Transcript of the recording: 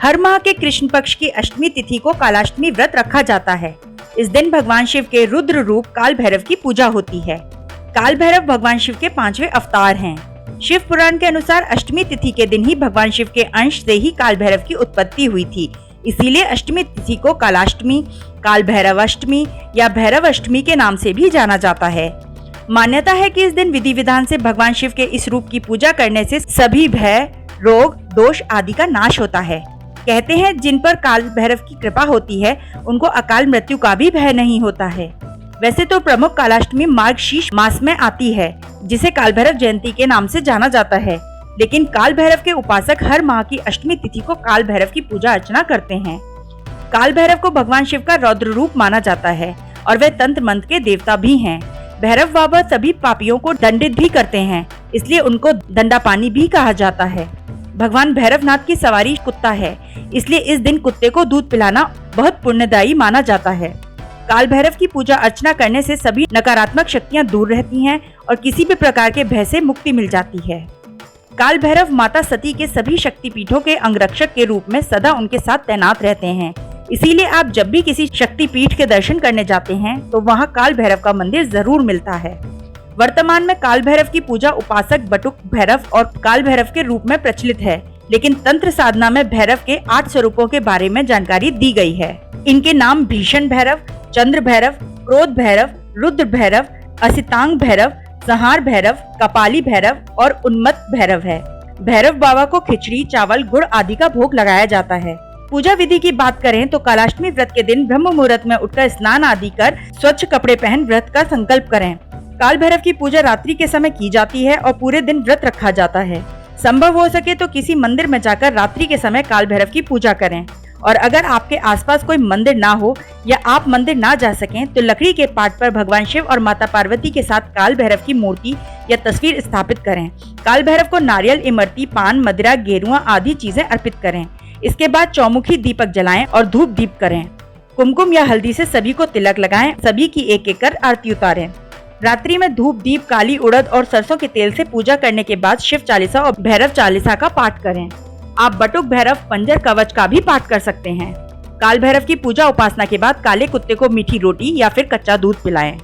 हर माह के कृष्ण पक्ष की अष्टमी तिथि को कालाष्टमी व्रत रखा जाता है। इस दिन भगवान शिव के रुद्र रूप काल भैरव की पूजा होती है। काल भैरव भगवान शिव के 5वें अवतार हैं। शिव पुराण के अनुसार अष्टमी तिथि के दिन ही भगवान शिव के अंश से ही काल भैरव की उत्पत्ति हुई थी। इसीलिए अष्टमी तिथि को कालाष्टमी, काल भैरव अष्टमी या भैरव अष्टमी के नाम से भी जाना जाता है। मान्यता है कि इस दिन विधि विधान से भगवान शिव के इस रूप की पूजा करने से सभी भय, रोग, दोष आदि का नाश होता है। कहते हैं जिन पर काल भैरव की कृपा होती है उनको अकाल मृत्यु का भी भय नहीं होता है। वैसे तो प्रमुख कालाष्टमी मार्गशीर्ष मास में आती है, जिसे काल भैरव जयंती के नाम से जाना जाता है। लेकिन काल भैरव के उपासक हर माह की अष्टमी तिथि को काल भैरव की पूजा अर्चना करते हैं। काल भैरव को भगवान शिव का रौद्र रूप माना जाता है और वे तंत्र मंत्र के देवता भी हैं। भैरव बाबा सभी पापियों को दंडित भी करते हैं, इसलिए उनको दंडापानी भी कहा जाता है। भगवान भैरवनाथ की सवारी कुत्ता है, इसलिए इस दिन कुत्ते को दूध पिलाना बहुत पुण्यदायी माना जाता है। काल भैरव की पूजा अर्चना करने से सभी नकारात्मक शक्तियां दूर रहती हैं और किसी भी प्रकार के भय से मुक्ति मिल जाती है। काल भैरव माता सती के सभी शक्तिपीठों के अंगरक्षक के रूप में सदा उनके साथ तैनात रहते हैं। इसीलिए आप जब भी किसी शक्तिपीठ के दर्शन करने जाते हैं तो वहाँ काल भैरव का मंदिर जरूर मिलता है। वर्तमान में काल भैरव की पूजा उपासक बटुक भैरव और काल भैरव के रूप में प्रचलित है, लेकिन तंत्र साधना में भैरव के 8 स्वरूपों के बारे में जानकारी दी गई है। इनके नाम भीषण भैरव, चंद्र भैरव, क्रोध भैरव, रुद्र भैरव, असितांग भैरव, संहार भैरव, कपाली भैरव और उन्मत्त भैरव है। भैरव बाबा को खिचड़ी, चावल, गुड़ आदि का भोग लगाया जाता है। पूजा विधि की बात करें तो कालाष्टमी व्रत के दिन ब्रह्म मुहूर्त में उठकर स्नान आदि कर स्वच्छ कपड़े पहन व्रत का संकल्प करें। काल भैरव की पूजा रात्रि के समय की जाती है और पूरे दिन व्रत रखा जाता है। संभव हो सके तो किसी मंदिर में जाकर रात्रि के समय काल भैरव की पूजा करें। और अगर आपके आसपास कोई मंदिर ना हो या आप मंदिर ना जा सकें तो लकड़ी के पाट पर भगवान शिव और माता पार्वती के साथ काल भैरव की मूर्ति या तस्वीर स्थापित करें। काल भैरव को नारियल, इमरती, पान, मदिरा, गेरुआ आदि चीजें अर्पित करें। इसके बाद चौमुखी दीपक जलाएं और धूप दीप करें। कुमकुम या हल्दी से सभी को तिलक लगाएं, सभी की एक एक कर आरती उतारें। रात्रि में धूप दीप, काली उड़द और सरसों के तेल से पूजा करने के बाद शिव चालीसा और भैरव चालीसा का पाठ करें। आप बटुक भैरव, पंजर कवच का भी पाठ कर सकते हैं। काल भैरव की पूजा उपासना के बाद काले कुत्ते को मीठी रोटी या फिर कच्चा दूध पिलाएं।